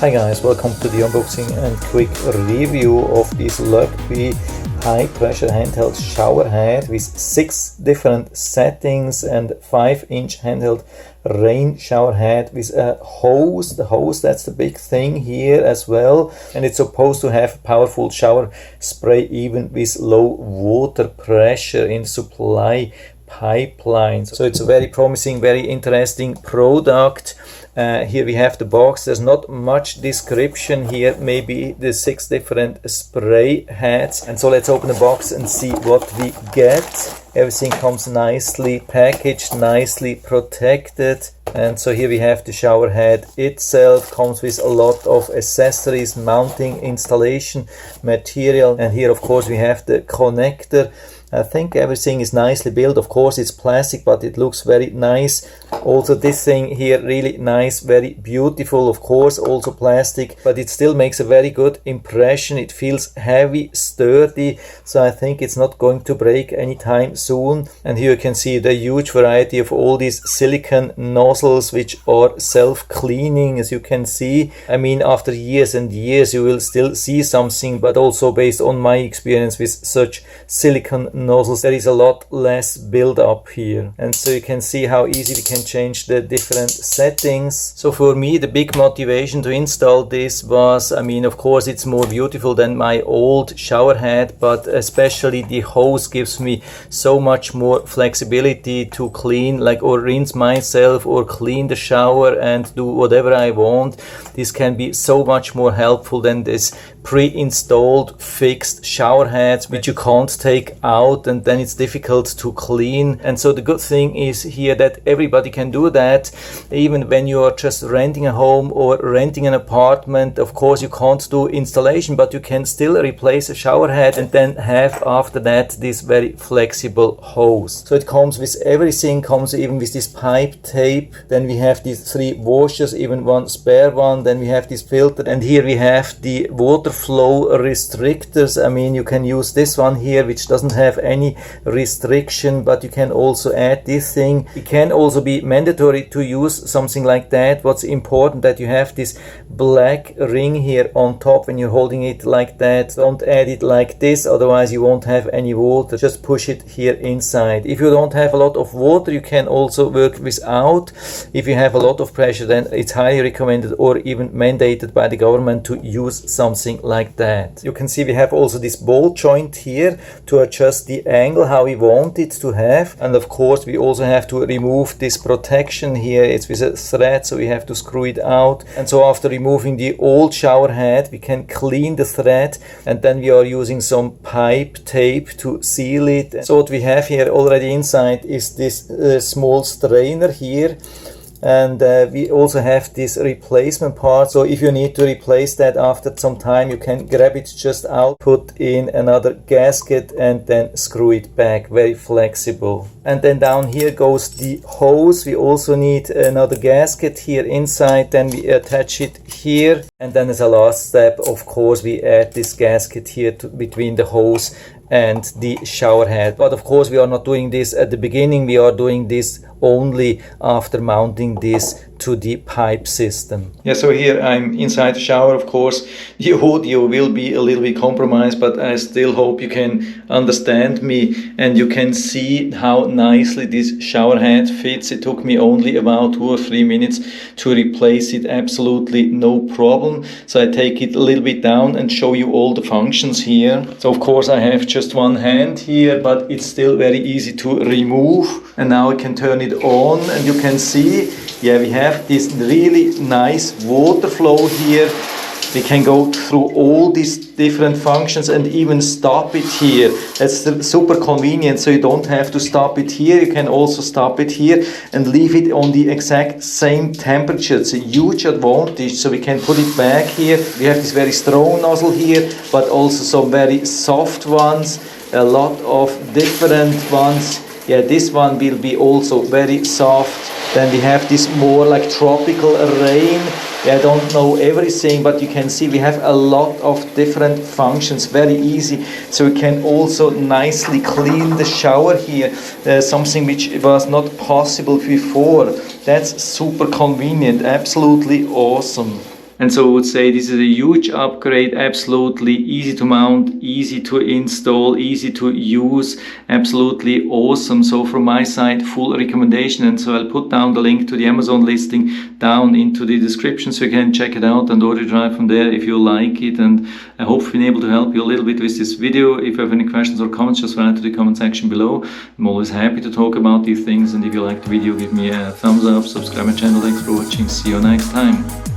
Hi guys, welcome to the unboxing and quick review of this LOKBY high pressure handheld shower head with 6 different settings and 5-inch handheld rain shower head with a hose. The hose, that's the big thing here as well, and it's supposed to have powerful shower spray even with low water pressure in supply pipelines. So it's a very promising, very interesting product. Here we have the box. There's not much description here, maybe the 6 different spray heads. And so let's open the box and see what we get. Everything comes nicely packaged, nicely protected. And so here we have the shower head itself, comes with a lot of accessories, mounting, installation material, and here of course we have the connector. I think everything is nicely built. Of course it's plastic, but it looks very nice. Also this thing here, really nice, very beautiful. Of course also plastic, but it still makes a very good impression. It feels heavy, sturdy, so I think it's not going to break anytime soon. And here you can see the huge variety of all these silicone nozzles which are self-cleaning, as you can see. I mean, after years and years you will still see something, but also based on my experience with such silicone nozzles, there is a lot less build up here. And so you can see how easy we can change the different settings. So for me the big motivation to install this was, I mean, of course it's more beautiful than my old shower head, but especially the hose gives me so much more flexibility to clean, like, or rinse myself or clean the shower and do whatever I want. This can be so much more helpful than this pre-installed fixed shower heads which you can't take out, and then it's difficult to clean. And so the good thing is here that everybody can do that, even when you are just renting a home or renting an apartment. Of course you can't do installation, but you can still replace a shower head and then have after that this very flexible hose. So it comes with everything, comes even with this pipe tape. Then we have these 3 washers, even one spare one. Then we have this filter, and here we have the water flow restrictors. I mean, you can use this one here which doesn't have any restriction, but you can also add this thing. It can also be mandatory to use something like that. What's important that you have this black ring here on top when you're holding it like that. Don't add it like this, otherwise you won't have any water. Just push it here inside. If you don't have a lot of water, you can also work without. If you have a lot of pressure, then it's highly recommended or even mandated by the government to use something like that. You can see we have also this ball joint here to adjust the angle how we want it to have. And of course we also have to remove this protection here. It's with a thread, so we have to screw it out. And so after removing the old shower head, we can clean the thread, and then we are using some pipe tape to seal it. So what we have here already inside is this small strainer here. And we also have this replacement part, so if you need to replace that after some time, you can grab it just out, put in another gasket and then screw it back. Very flexible. And then down here goes the hose. We also need another gasket here inside, then we attach it here, and then as a last step, of course, we add this gasket here between the hose and the shower head. But of course we are not doing this at the beginning, we are doing this only after mounting this to the pipe system. Yeah, so here I'm inside the shower. Of course the audio will be a little bit compromised, but I still hope you can understand me and you can see how nicely this shower head fits. It took me only about 2 or 3 minutes to replace it, absolutely no problem. So I take it a little bit down and show you all the functions here. So of course I have just one hand here, but it's still very easy to remove. And now I can turn it on and you can see, yeah, we have this really nice water flow here. We can go through all these different functions and even stop it here. That's super convenient, so you don't have to stop it here. You can also stop it here and leave it on the exact same temperature. It's a huge advantage. So we can put it back here. We have this very strong nozzle here, but also some very soft ones, a lot of different ones. Yeah, this one will be also very soft. Then we have this more like tropical rain. I don't know everything, but you can see we have a lot of different functions, very easy. So we can also nicely clean the shower here, something which was not possible before. That's super convenient, absolutely awesome. And so I would say this is a huge upgrade, absolutely easy to mount, easy to install, easy to use, absolutely awesome. So from my side, full recommendation. And so I'll put down the link to the Amazon listing down into the description so you can check it out and order it right from there if you like it. And I hope I've been able to help you a little bit with this video. If you have any questions or comments, just write to the comment section below. I'm always happy to talk about these things. And if you like the video, give me a thumbs up, subscribe my channel. Thanks for watching. See you next time.